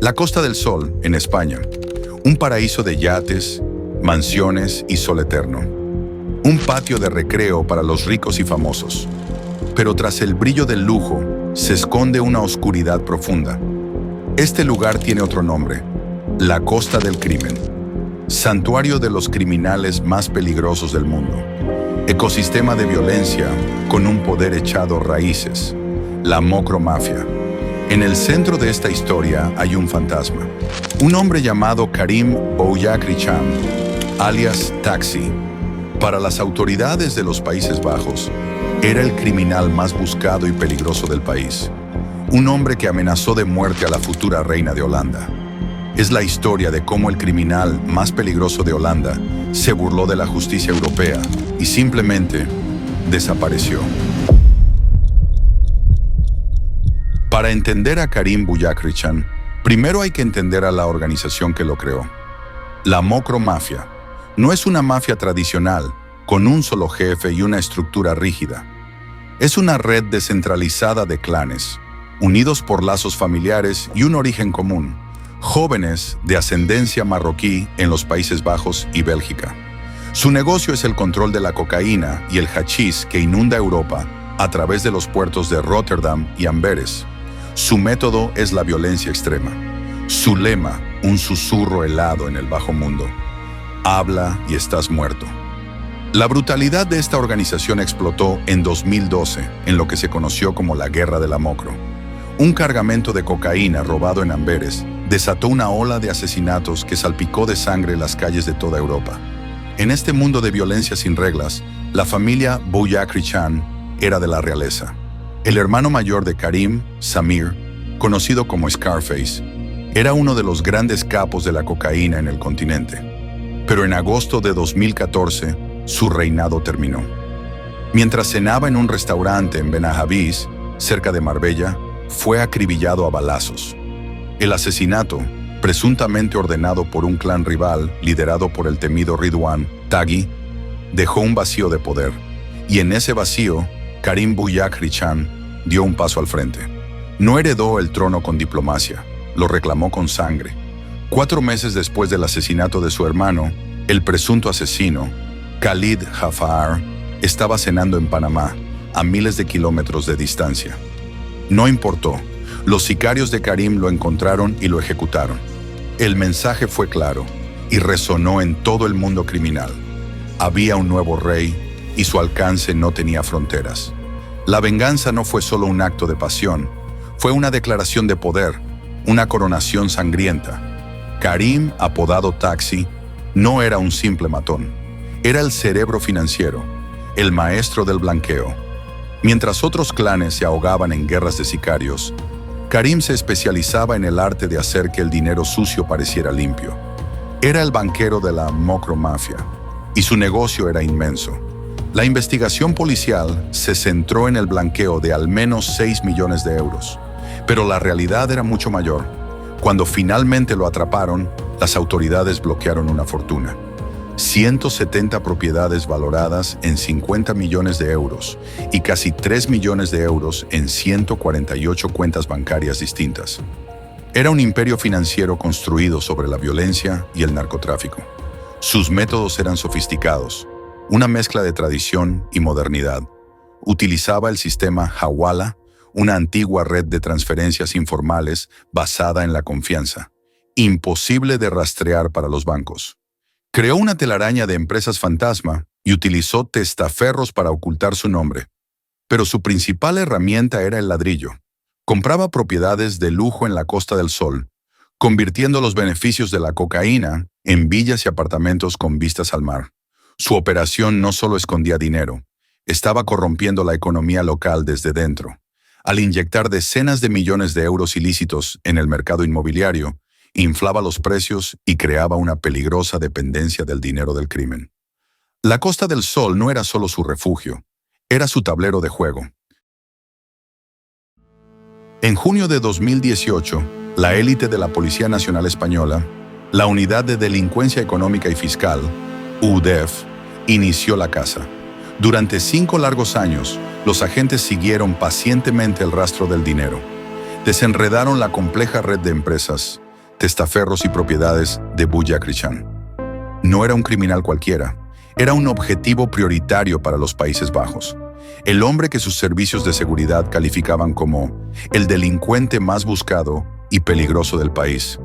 La Costa del Sol, en España. Un paraíso de yates, mansiones y sol eterno. Un patio de recreo para los ricos y famosos. Pero tras el brillo del lujo, se esconde una oscuridad profunda. Este lugar tiene otro nombre: la Costa del Crimen. Santuario de los criminales más peligrosos del mundo. Ecosistema de violencia con un poder echado raíces. La Mocromafia. En el centro de esta historia hay un fantasma. Un hombre llamado Karim Bouyakrichan, alias Taxi. Para las autoridades de los Países Bajos, era el criminal más buscado y peligroso del país. Un hombre que amenazó de muerte a la futura reina de Holanda. Es la historia de cómo el criminal más peligroso de Holanda se burló de la justicia europea y simplemente desapareció. Para entender a Karim Bouyakrichan, primero hay que entender a la organización que lo creó. La Mocromafia no es una mafia tradicional, con un solo jefe y una estructura rígida. Es una red descentralizada de clanes, unidos por lazos familiares y un origen común, jóvenes de ascendencia marroquí en los Países Bajos y Bélgica. Su negocio es el control de la cocaína y el hachís que inunda Europa a través de los puertos de Rotterdam y Amberes. Su método es la violencia extrema. Su lema, un susurro helado en el bajo mundo: habla y estás muerto. La brutalidad de esta organización explotó en 2012, en lo que se conoció como la Guerra de la Mocro. Un cargamento de cocaína robado en Amberes desató una ola de asesinatos que salpicó de sangre las calles de toda Europa. En este mundo de violencia sin reglas, la familia Bouyakrichan era de la realeza. El hermano mayor de Karim, Samir, conocido como Scarface, era uno de los grandes capos de la cocaína en el continente. Pero en agosto de 2014, su reinado terminó. Mientras cenaba en un restaurante en Benahavís, cerca de Marbella, fue acribillado a balazos. El asesinato, presuntamente ordenado por un clan rival liderado por el temido Ridwan Taghi, dejó un vacío de poder, y en ese vacío, Karim Bouyakrichan dio un paso al frente. No heredó el trono con diplomacia, lo reclamó con sangre. 4 meses después del asesinato de su hermano, el presunto asesino, Khalid Jafar, estaba cenando en Panamá, a miles de kilómetros de distancia. No importó, los sicarios de Karim lo encontraron y lo ejecutaron. El mensaje fue claro y resonó en todo el mundo criminal. Había un nuevo rey y su alcance no tenía fronteras. La venganza no fue solo un acto de pasión, fue una declaración de poder, una coronación sangrienta. Karim, apodado Taxi, no era un simple matón. Era el cerebro financiero, el maestro del blanqueo. Mientras otros clanes se ahogaban en guerras de sicarios, Karim se especializaba en el arte de hacer que el dinero sucio pareciera limpio. Era el banquero de la Mocromafia, y su negocio era inmenso. La investigación policial se centró en el blanqueo de al menos 6 millones de euros, pero la realidad era mucho mayor. Cuando finalmente lo atraparon, las autoridades bloquearon una fortuna. 170 propiedades valoradas en 50 millones de euros y casi 3 millones de euros en 148 cuentas bancarias distintas. Era un imperio financiero construido sobre la violencia y el narcotráfico. Sus métodos eran sofisticados, una mezcla de tradición y modernidad. Utilizaba el sistema Hawala, una antigua red de transferencias informales basada en la confianza, imposible de rastrear para los bancos. Creó una telaraña de empresas fantasma y utilizó testaferros para ocultar su nombre. Pero su principal herramienta era el ladrillo. Compraba propiedades de lujo en la Costa del Sol, convirtiendo los beneficios de la cocaína en villas y apartamentos con vistas al mar. Su operación no solo escondía dinero, estaba corrompiendo la economía local desde dentro. Al inyectar decenas de millones de euros ilícitos en el mercado inmobiliario, inflaba los precios y creaba una peligrosa dependencia del dinero del crimen. La Costa del Sol no era solo su refugio, era su tablero de juego. En junio de 2018, la élite de la Policía Nacional Española, la Unidad de Delincuencia Económica y Fiscal, UDEF, inició la caza. Durante 5 largos años, los agentes siguieron pacientemente el rastro del dinero. Desenredaron la compleja red de empresas, testaferros y propiedades de Bullrich. No era un criminal cualquiera, era un objetivo prioritario para los Países Bajos. El hombre que sus servicios de seguridad calificaban como el delincuente más buscado y peligroso del país.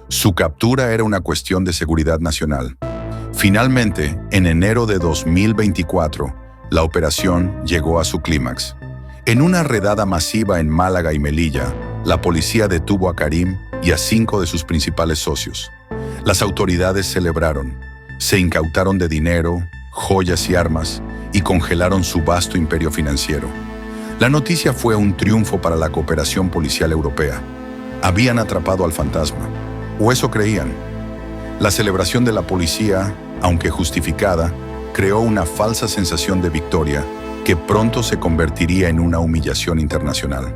Su captura era una cuestión de seguridad nacional. Finalmente, en enero de 2024, la operación llegó a su clímax. En una redada masiva en Málaga y Melilla, la policía detuvo a Karim y a 5 de sus principales socios. Las autoridades celebraron, se incautaron de dinero, joyas y armas y congelaron su vasto imperio financiero. La noticia fue un triunfo para la cooperación policial europea. Habían atrapado al fantasma, o eso creían. La celebración de la policía, aunque justificada, creó una falsa sensación de victoria que pronto se convertiría en una humillación internacional.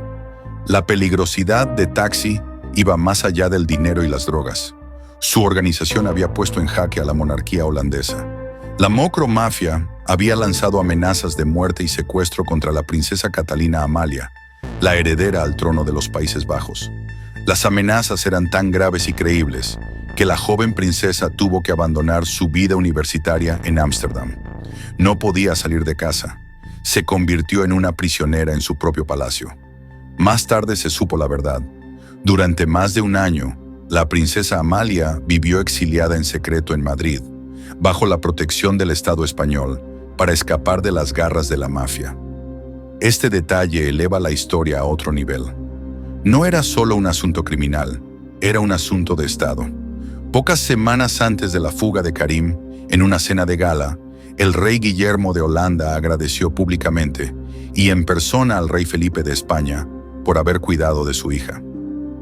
La peligrosidad de Taxi iba más allá del dinero y las drogas. Su organización había puesto en jaque a la monarquía holandesa. La Mokromafia había lanzado amenazas de muerte y secuestro contra la princesa Catalina Amalia, la heredera al trono de los Países Bajos. Las amenazas eran tan graves y creíbles que la joven princesa tuvo que abandonar su vida universitaria en Ámsterdam. No podía salir de casa. Se convirtió en una prisionera en su propio palacio. Más tarde se supo la verdad. Durante más de un año, la princesa Amalia vivió exiliada en secreto en Madrid, bajo la protección del Estado español, para escapar de las garras de la mafia. Este detalle eleva la historia a otro nivel. No era solo un asunto criminal, era un asunto de Estado. Pocas semanas antes de la fuga de Karim, en una cena de gala, el rey Guillermo de Holanda agradeció públicamente y en persona al rey Felipe de España por haber cuidado de su hija.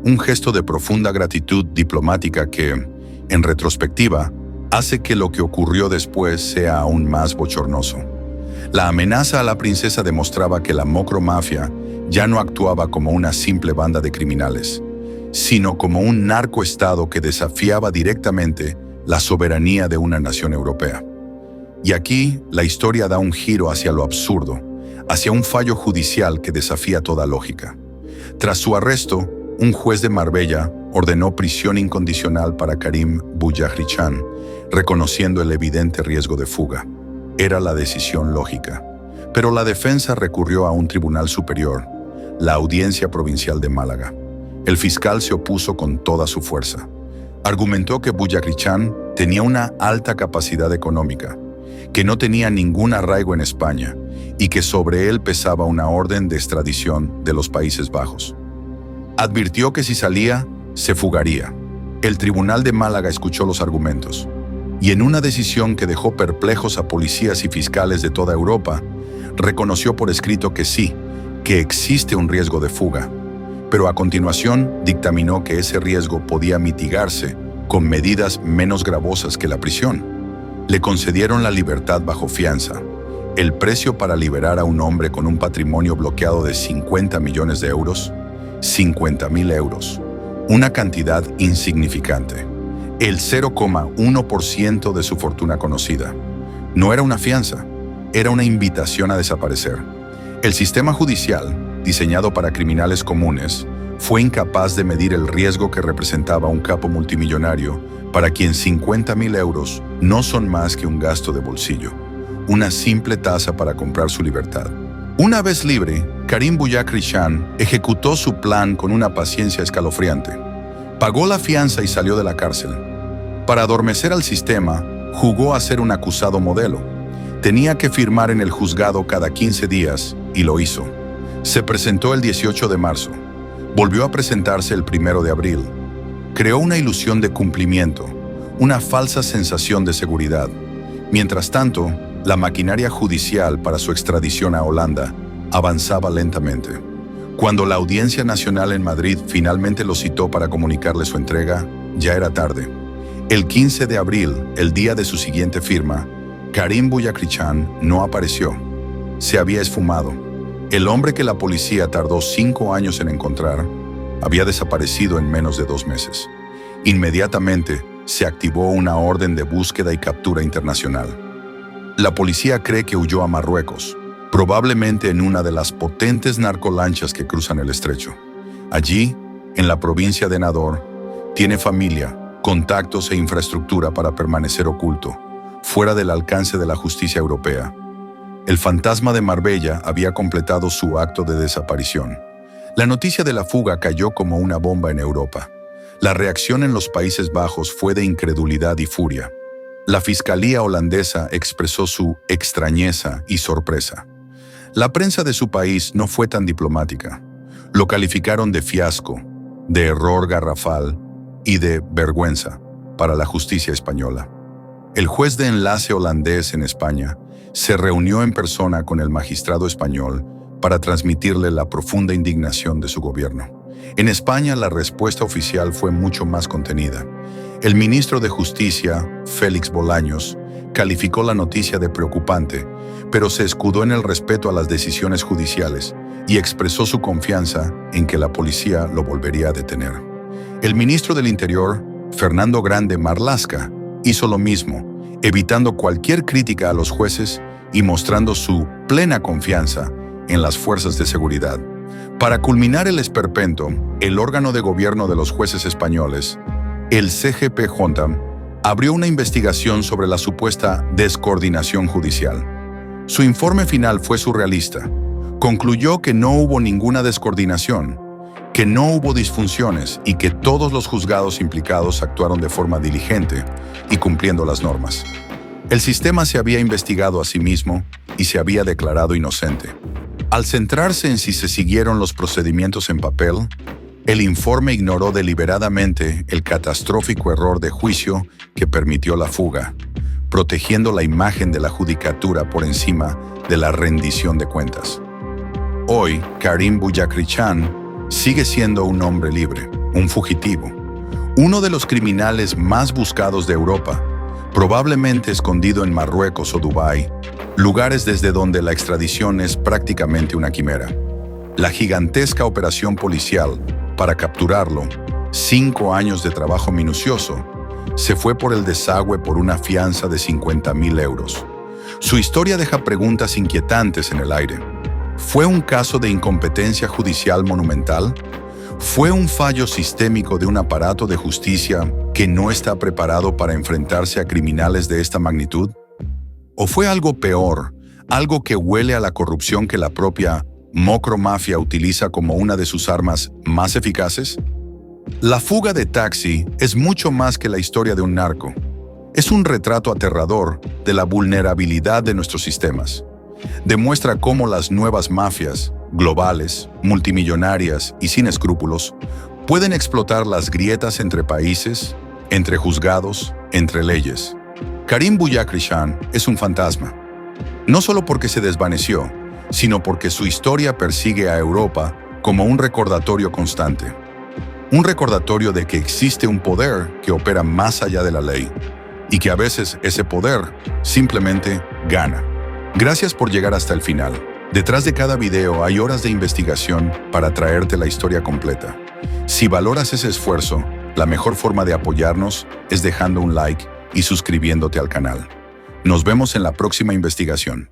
Un gesto de profunda gratitud diplomática que, en retrospectiva, hace que lo que ocurrió después sea aún más bochornoso. La amenaza a la princesa demostraba que la Mokromafia ya no actuaba como una simple banda de criminales, sino como un narcoestado que desafiaba directamente la soberanía de una nación europea. Y aquí la historia da un giro hacia lo absurdo, hacia un fallo judicial que desafía toda lógica. Tras su arresto, un juez de Marbella ordenó prisión incondicional para Karim Bullrich, reconociendo el evidente riesgo de fuga. Era la decisión lógica. Pero la defensa recurrió a un tribunal superior, la Audiencia Provincial de Málaga. El fiscal se opuso con toda su fuerza. Argumentó que Bullrich tenía una alta capacidad económica, que no tenía ningún arraigo en España y que sobre él pesaba una orden de extradición de los Países Bajos. Advirtió que si salía, se fugaría. El Tribunal de Málaga escuchó los argumentos y en una decisión que dejó perplejos a policías y fiscales de toda Europa, reconoció por escrito que sí, que existe un riesgo de fuga, pero a continuación dictaminó que ese riesgo podía mitigarse con medidas menos gravosas que la prisión. Le concedieron la libertad bajo fianza. El precio para liberar a un hombre con un patrimonio bloqueado de 50 millones de euros, 50.000 euros, una cantidad insignificante, el 0,1% de su fortuna conocida. No era una fianza, era una invitación a desaparecer. El sistema judicial, diseñado para criminales comunes, fue incapaz de medir el riesgo que representaba un capo multimillonario para quien 50.000 euros no son más que un gasto de bolsillo, una simple tasa para comprar su libertad. Una vez libre, Karim Bullrich ejecutó su plan con una paciencia escalofriante. Pagó la fianza y salió de la cárcel. Para adormecer al sistema, jugó a ser un acusado modelo. Tenía que firmar en el juzgado cada 15 días y lo hizo. Se presentó el 18 de marzo. Volvió a presentarse el 1 de abril. Creó una ilusión de cumplimiento, una falsa sensación de seguridad. Mientras tanto, la maquinaria judicial para su extradición a Holanda avanzaba lentamente. Cuando la Audiencia Nacional en Madrid finalmente lo citó para comunicarle su entrega, ya era tarde. El 15 de abril, el día de su siguiente firma, Karim Bullrich no apareció. Se había esfumado. El hombre que la policía tardó 5 años en encontrar había desaparecido en menos de 2 meses. Inmediatamente se activó una orden de búsqueda y captura internacional. La policía cree que huyó a Marruecos, probablemente en una de las potentes narcolanchas que cruzan el estrecho. Allí, en la provincia de Nador, Tiene familia, contactos e infraestructura para permanecer oculto, fuera del alcance de la justicia europea. El fantasma de Marbella había completado su acto de desaparición. La noticia de la fuga cayó como una bomba en Europa. La reacción en los Países Bajos fue de incredulidad y furia. La fiscalía holandesa expresó su extrañeza y sorpresa. La prensa de su país no fue tan diplomática. Lo calificaron de fiasco, de error garrafal y de vergüenza para la justicia española. El juez de enlace holandés en España se reunió en persona con el magistrado español para transmitirle la profunda indignación de su gobierno. En España, la respuesta oficial fue mucho más contenida. El ministro de Justicia, Félix Bolaños, calificó la noticia de preocupante, pero se escudó en el respeto a las decisiones judiciales y expresó su confianza en que la policía lo volvería a detener. El ministro del Interior, Fernando Grande Marlaska, hizo lo mismo, evitando cualquier crítica a los jueces y mostrando su plena confianza en las fuerzas de seguridad. Para culminar el esperpento, el órgano de gobierno de los jueces españoles, el CGPJ, abrió una investigación sobre la supuesta descoordinación judicial. Su informe final fue surrealista. Concluyó que no hubo ninguna descoordinación, que no hubo disfunciones y que todos los juzgados implicados actuaron de forma diligente y cumpliendo las normas. El sistema se había investigado a sí mismo y se había declarado inocente. Al centrarse en si se siguieron los procedimientos en papel, el informe ignoró deliberadamente el catastrófico error de juicio que permitió la fuga, protegiendo la imagen de la judicatura por encima de la rendición de cuentas. Hoy, Karim Bouyakrichan sigue siendo un hombre libre, un fugitivo, uno de los criminales más buscados de Europa, probablemente escondido en Marruecos o Dubái, lugares desde donde la extradición es prácticamente una quimera. La gigantesca operación policial para capturarlo, 5 años de trabajo minucioso, se fue por el desagüe por una fianza de 50.000 euros. Su historia deja preguntas inquietantes en el aire. ¿Fue un caso de incompetencia judicial monumental? ¿Fue un fallo sistémico de un aparato de justicia que no está preparado para enfrentarse a criminales de esta magnitud? ¿O fue algo peor, algo que huele a la corrupción que la propia Mocromafia utiliza como una de sus armas más eficaces? La fuga de Taxi es mucho más que la historia de un narco. Es un retrato aterrador de la vulnerabilidad de nuestros sistemas. Demuestra cómo las nuevas mafias, globales, multimillonarias y sin escrúpulos, pueden explotar las grietas entre países, entre juzgados, entre leyes. Karim Bouyakrichan es un fantasma, no solo porque se desvaneció, sino porque su historia persigue a Europa como un recordatorio constante. Un recordatorio de que existe un poder que opera más allá de la ley y que a veces ese poder simplemente gana. Gracias por llegar hasta el final. Detrás de cada video hay horas de investigación para traerte la historia completa. Si valoras ese esfuerzo, la mejor forma de apoyarnos es dejando un like y suscribiéndote al canal. Nos vemos en la próxima investigación.